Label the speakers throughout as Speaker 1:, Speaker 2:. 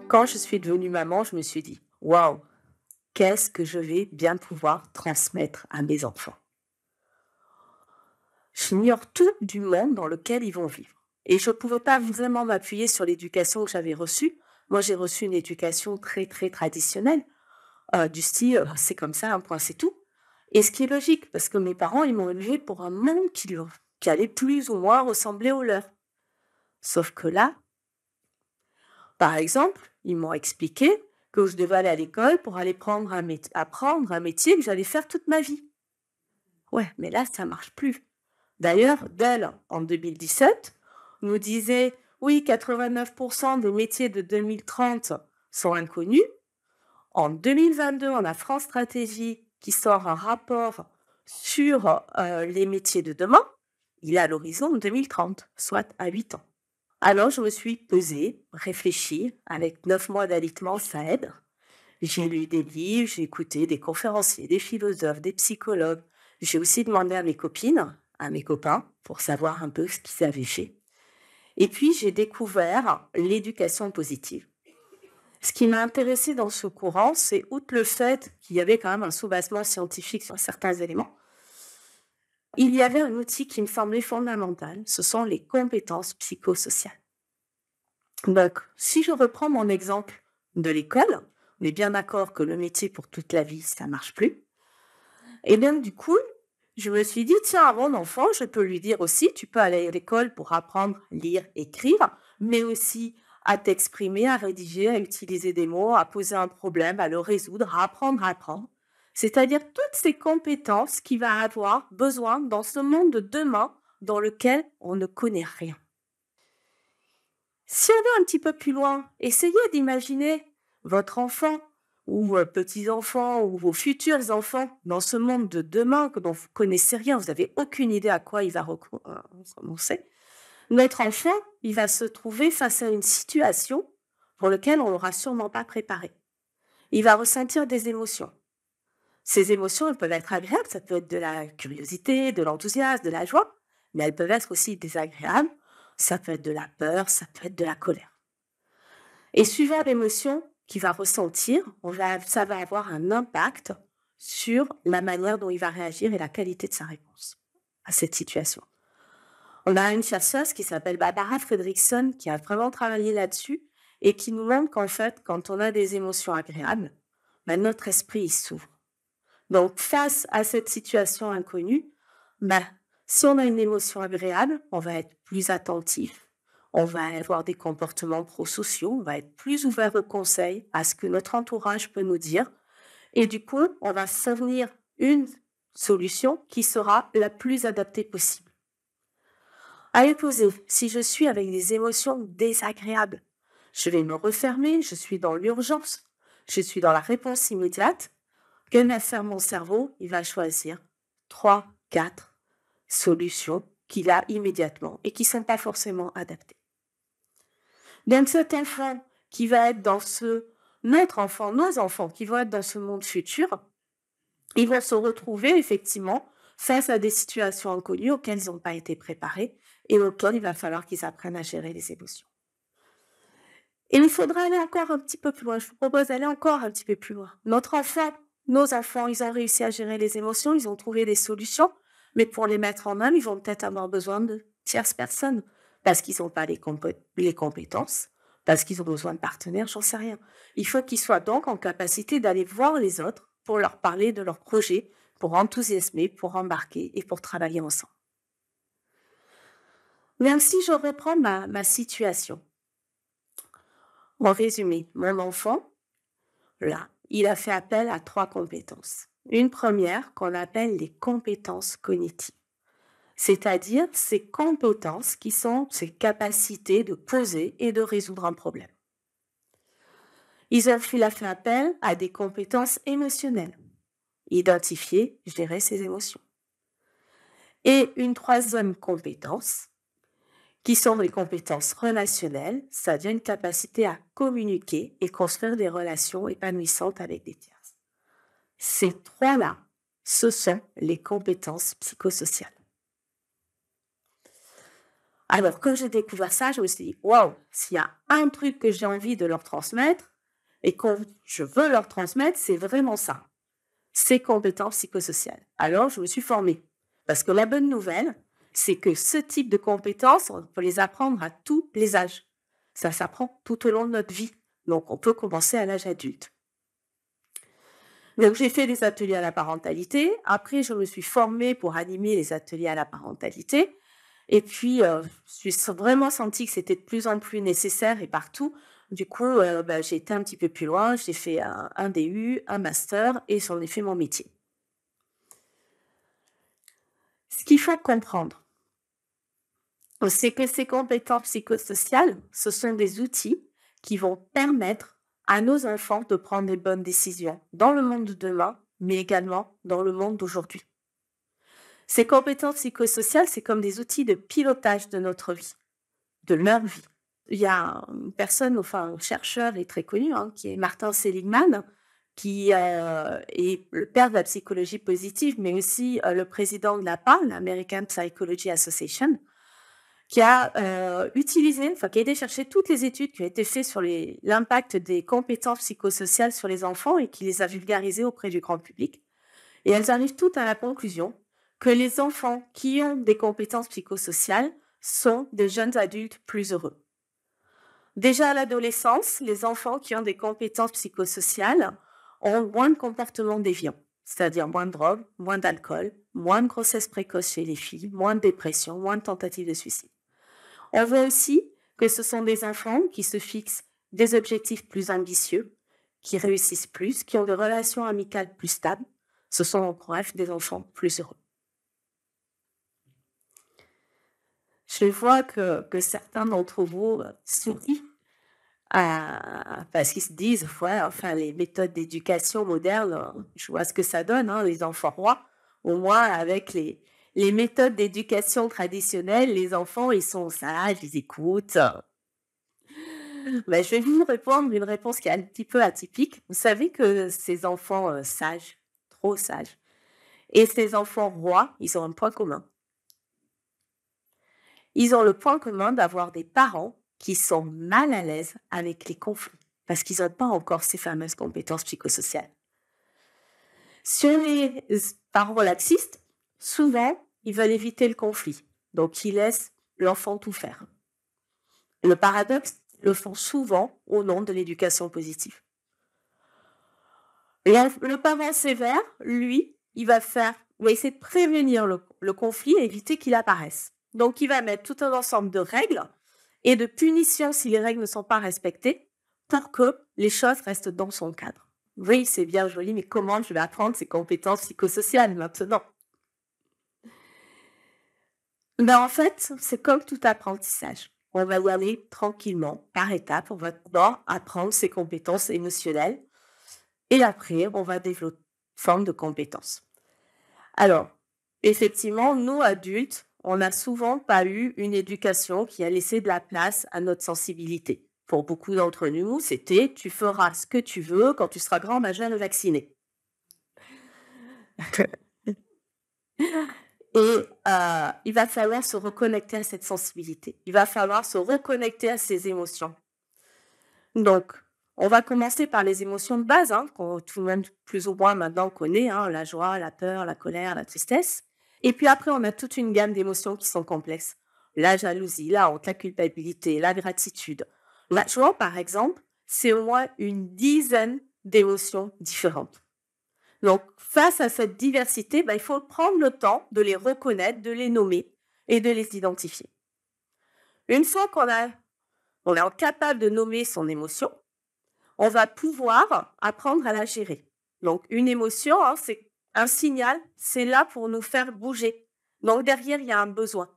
Speaker 1: Quand je suis devenue maman, je me suis dit: «Waouh, qu'est-ce que je vais bien pouvoir transmettre à mes enfants?» J'ignore tout du monde dans lequel ils vont vivre et je ne pouvais pas vraiment m'appuyer sur l'éducation que j'avais reçue. Moi, j'ai reçu une éducation très, très traditionnelle, du style, «C'est comme ça, un point, c'est tout», et ce qui est logique parce que mes parents, ils m'ont élevée pour un monde qui allait plus ou moins ressembler au leur. Sauf que là, par exemple, ils m'ont expliqué que je devais aller à l'école pour aller apprendre un métier que j'allais faire toute ma vie. Ouais, mais là, ça marche plus. D'ailleurs, Dell, en 2017, nous disait: «Oui, 89% des métiers de 2030 sont inconnus». En 2022, on a France Stratégie qui sort un rapport sur, les métiers de demain. Il est à l'horizon 2030, soit à 8 ans. Alors je me suis pesée, réfléchie, avec 9 mois d'alitement, ça aide. J'ai lu des livres, j'ai écouté des conférenciers, des philosophes, des psychologues. J'ai aussi demandé à mes copines, à mes copains, pour savoir un peu ce qu'ils avaient fait. Et puis j'ai découvert l'éducation positive. Ce qui m'a intéressée dans ce courant, c'est outre le fait qu'il y avait quand même un soubassement scientifique sur certains éléments, il y avait un outil qui me semblait fondamental, ce sont les compétences psychosociales. Donc, si je reprends mon exemple de l'école, on est bien d'accord que le métier pour toute la vie, ça marche plus. Et donc, du coup, je me suis dit, tiens, à mon enfant, je peux lui dire aussi, tu peux aller à l'école pour apprendre, lire, écrire, mais aussi à t'exprimer, à rédiger, à utiliser des mots, à poser un problème, à le résoudre, à apprendre à apprendre. C'est-à-dire toutes ces compétences qu'il va avoir besoin dans ce monde de demain dans lequel on ne connaît rien. Si on va un petit peu plus loin, essayez d'imaginer votre enfant ou petits-enfants ou vos futurs enfants dans ce monde de demain dont vous connaissez rien, vous n'avez aucune idée à quoi il va renoncer. Notre enfant, il va se trouver face à une situation pour laquelle on l'aura sûrement pas préparé. Il va ressentir des émotions. Ces émotions, elles peuvent être agréables, ça peut être de la curiosité, de l'enthousiasme, de la joie, mais elles peuvent être aussi désagréables. Ça peut être de la peur, ça peut être de la colère. Et suivant l'émotion qu'il va ressentir, ça va avoir un impact sur la manière dont il va réagir et la qualité de sa réponse à cette situation. On a une chercheuse qui s'appelle Barbara Fredrickson qui a vraiment travaillé là-dessus et qui nous montre qu'en fait, quand on a des émotions agréables, notre esprit il s'ouvre. Donc, face à cette situation inconnue, ben, si on a une émotion agréable, on va être plus attentif, on va avoir des comportements prosociaux, on va être plus ouvert aux conseils, à ce que notre entourage peut nous dire. Et du coup, on va fournir une solution qui sera la plus adaptée possible. À l'opposé, si je suis avec des émotions désagréables, je vais me refermer, je suis dans l'urgence, je suis dans la réponse immédiate. Que va faire mon cerveau? Il va choisir 3, 4 solutions qu'il a immédiatement et qui ne sont pas forcément adaptées. Donc cet enfant qui va être dans notre enfant, nos enfants qui vont être dans ce monde futur, ils vont se retrouver effectivement face à des situations inconnues auxquelles ils n'ont pas été préparés et auxquelles il va falloir qu'ils apprennent à gérer les émotions. Et il faudra aller encore un petit peu plus loin. Je vous propose d'aller encore un petit peu plus loin. Nos enfants, ils ont réussi à gérer les émotions, ils ont trouvé des solutions, mais pour les mettre en œuvre, ils vont peut-être avoir besoin de tierces personnes parce qu'ils n'ont pas les compétences, parce qu'ils ont besoin de partenaires, j'en sais rien. Il faut qu'ils soient donc en capacité d'aller voir les autres pour leur parler de leurs projets, pour enthousiasmer, pour embarquer et pour travailler ensemble. Même si je reprends ma situation, en résumé, mon enfant, là, il a fait appel à 3 compétences. Une première qu'on appelle les compétences cognitives, c'est-à-dire ces compétences qui sont ces capacités de poser et de résoudre un problème. Il a fait appel à des compétences émotionnelles, identifier, gérer ses émotions. Et une troisième compétence, qui sont les compétences relationnelles, c'est-à-dire une capacité à communiquer et construire des relations épanouissantes avec des tiers. Ces 3-là, ce sont les compétences psychosociales. Alors, quand j'ai découvert ça, je me suis dit, waouh, s'il y a un truc que j'ai envie de leur transmettre et que je veux leur transmettre, c'est vraiment ça, ces compétences psychosociales. Alors, je me suis formée. Parce que la bonne nouvelle, c'est que ce type de compétences, on peut les apprendre à tous les âges. Ça s'apprend tout au long de notre vie. Donc, on peut commencer à l'âge adulte. Donc, j'ai fait des ateliers à la parentalité. Après, je me suis formée pour animer les ateliers à la parentalité. Et puis, j'ai vraiment senti que c'était de plus en plus nécessaire et partout. Du coup, j'ai été un petit peu plus loin. J'ai fait un DU, un master et j'en ai fait mon métier. Ce qu'il faut comprendre, c'est que ces compétences psychosociales, ce sont des outils qui vont permettre à nos enfants de prendre des bonnes décisions dans le monde de demain, mais également dans le monde d'aujourd'hui. Ces compétences psychosociales, c'est comme des outils de pilotage de notre vie, de leur vie. Il y a une personne, enfin un chercheur et très connu, qui est Martin Seligman, qui est le père de la psychologie positive, mais aussi le président de l'APA, l'American Psychology Association, qui a utilisé, enfin qui a été chercher toutes les études qui ont été faites sur l'impact des compétences psychosociales sur les enfants et qui les a vulgarisées auprès du grand public. Et elles arrivent toutes à la conclusion que les enfants qui ont des compétences psychosociales sont des jeunes adultes plus heureux. Déjà à l'adolescence, les enfants qui ont des compétences psychosociales ont moins de comportements déviants, c'est-à-dire moins de drogue, moins d'alcool, moins de grossesse précoce chez les filles, moins de dépression, moins de tentatives de suicide. On voit aussi que ce sont des enfants qui se fixent des objectifs plus ambitieux, qui réussissent plus, qui ont des relations amicales plus stables. Ce sont en bref des enfants plus heureux. Je vois que certains d'entre vous sourient parce qu'ils se disent, ouais, enfin, les méthodes d'éducation modernes, je vois ce que ça donne, les enfants rois. Au moins, avec les méthodes d'éducation traditionnelles, les enfants, ils sont sages, ils écoutent. Je vais vous répondre une réponse qui est un petit peu atypique. Vous savez que ces enfants sages, trop sages, et ces enfants rois, ils ont un point commun. Ils ont le point commun d'avoir des parents qui sont mal à l'aise avec les conflits, parce qu'ils n'ont pas encore ces fameuses compétences psychosociales. Sur les parents laxistes, souvent, ils veulent éviter le conflit, donc ils laissent l'enfant tout faire. Le paradoxe, ils le font souvent au nom de l'éducation positive. Le parent sévère, lui, il va essayer de prévenir le conflit et éviter qu'il apparaisse. Donc, il va mettre tout un ensemble de règles et de punitions si les règles ne sont pas respectées pour que les choses restent dans son cadre. Oui, c'est bien joli, mais comment je vais apprendre ces compétences psychosociales maintenant? En fait, c'est comme tout apprentissage. On va y aller tranquillement, par étapes. On va d'abord apprendre ces compétences émotionnelles et après, on va développer une forme de compétences. Alors, effectivement, nous, adultes, on n'a souvent pas eu une éducation qui a laissé de la place à notre sensibilité. Pour beaucoup d'entre nous, c'était « tu feras ce que tu veux quand tu seras grand, majeur et vacciné ». Et il va falloir se reconnecter à cette sensibilité. Il va falloir se reconnecter à ses émotions. Donc, on va commencer par les émotions de base, qu'on tout le monde plus ou moins maintenant connaît, la joie, la peur, la colère, la tristesse. Et puis après, on a toute une gamme d'émotions qui sont complexes. La jalousie, la honte, la culpabilité, la gratitude. La joie, par exemple, c'est au moins une dizaine d'émotions différentes. Donc, face à cette diversité, il faut prendre le temps de les reconnaître, de les nommer et de les identifier. Une fois qu'on est capable de nommer son émotion, on va pouvoir apprendre à la gérer. Donc, une émotion, c'est un signal, c'est là pour nous faire bouger. Donc, derrière, il y a un besoin.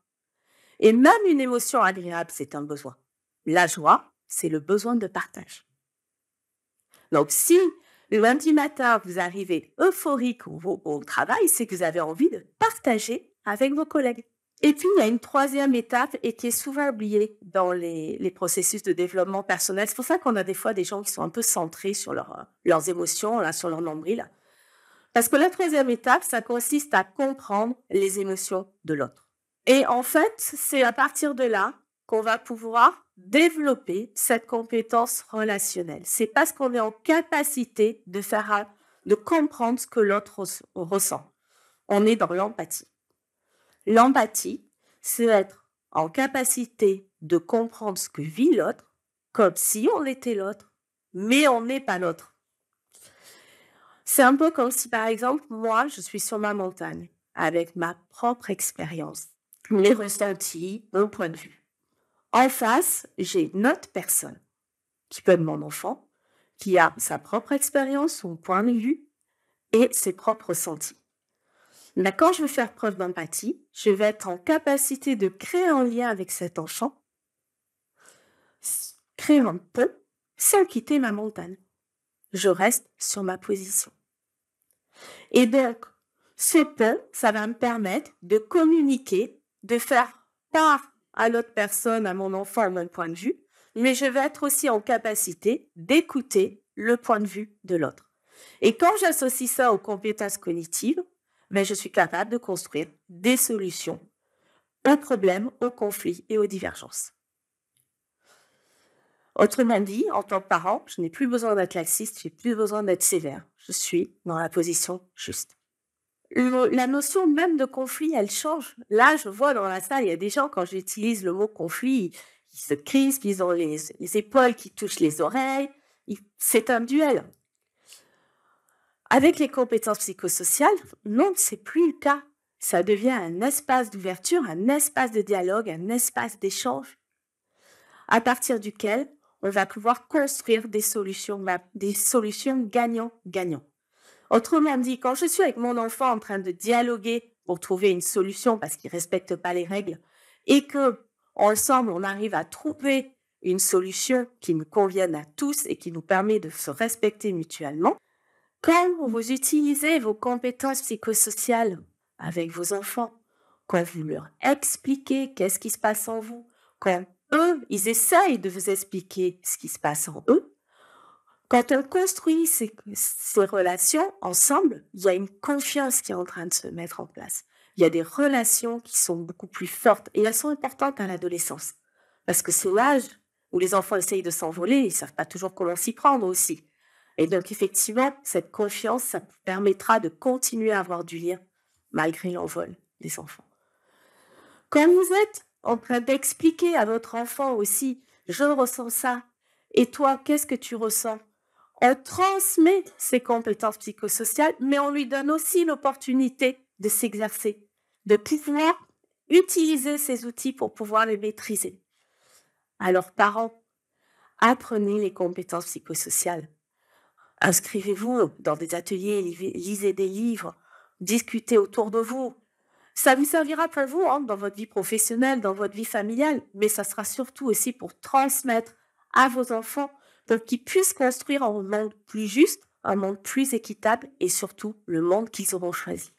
Speaker 1: Et même une émotion agréable, c'est un besoin. La joie, c'est le besoin de partage. Donc, si le lundi matin, vous arrivez euphorique au travail, c'est que vous avez envie de partager avec vos collègues. Et puis, il y a une troisième étape et qui est souvent oubliée dans les processus de développement personnel. C'est pour ça qu'on a des fois des gens qui sont un peu centrés sur leurs émotions, là, sur leur nombril. Parce que la troisième étape, ça consiste à comprendre les émotions de l'autre. Et en fait, c'est à partir de là qu'on va pouvoir développer cette compétence relationnelle. C'est parce qu'on est en capacité de comprendre ce que l'autre ressent. On est dans l'empathie. L'empathie, c'est être en capacité de comprendre ce que vit l'autre, comme si on était l'autre, mais on n'est pas l'autre. C'est un peu comme si, par exemple, moi, je suis sur ma montagne, avec ma propre expérience, mes ressentis, mon point de vue. En face, j'ai une autre personne, qui peut être mon enfant, qui a sa propre expérience, son point de vue et ses propres ressentis. Mais quand je veux faire preuve d'empathie, je vais être en capacité de créer un lien avec cet enfant, créer un pont, sans quitter ma montagne. Je reste sur ma position. Et donc, ce pont, ça va me permettre de communiquer, de faire part à l'autre personne, à mon enfant, à mon point de vue, mais je vais être aussi en capacité d'écouter le point de vue de l'autre. Et quand j'associe ça aux compétences cognitives, ben, je suis capable de construire des solutions aux problèmes, aux conflits et aux divergences. Autrement dit, en tant que parent, je n'ai plus besoin d'être laxiste, je n'ai plus besoin d'être sévère. Je suis dans la position juste. La notion même de conflit, elle change. Là, je vois dans la salle, il y a des gens, quand j'utilise le mot conflit, ils se crispent, ils ont les épaules qui touchent les oreilles. C'est un duel. Avec les compétences psychosociales, non, c'est plus le cas. Ça devient un espace d'ouverture, un espace de dialogue, un espace d'échange, à partir duquel on va pouvoir construire des solutions gagnant-gagnant. Autrement dit, quand je suis avec mon enfant en train de dialoguer pour trouver une solution parce qu'il ne respecte pas les règles et que ensemble on arrive à trouver une solution qui nous convienne à tous et qui nous permet de se respecter mutuellement, quand vous utilisez vos compétences psychosociales avec vos enfants, quand vous leur expliquez qu'est-ce qui se passe en vous, quand eux, ils essayent de vous expliquer ce qui se passe en eux, quand on construit ces relations ensemble, il y a une confiance qui est en train de se mettre en place. Il y a des relations qui sont beaucoup plus fortes et elles sont importantes à l'adolescence. Parce que c'est l'âge où les enfants essayent de s'envoler, ils ne savent pas toujours comment s'y prendre aussi. Et donc, effectivement, cette confiance, ça permettra de continuer à avoir du lien malgré l'envol des enfants. Quand vous êtes en train d'expliquer à votre enfant aussi, je ressens ça, et toi, qu'est-ce que tu ressens? On transmet ses compétences psychosociales, mais on lui donne aussi l'opportunité de s'exercer, de pouvoir utiliser ces outils pour pouvoir les maîtriser. Alors, parents, apprenez les compétences psychosociales. Inscrivez-vous dans des ateliers, lisez des livres, discutez autour de vous. Ça vous servira pour vous dans votre vie professionnelle, dans votre vie familiale, mais ça sera surtout aussi pour transmettre à vos enfants pour qu'ils puissent construire un monde plus juste, un monde plus équitable et surtout le monde qu'ils auront choisi.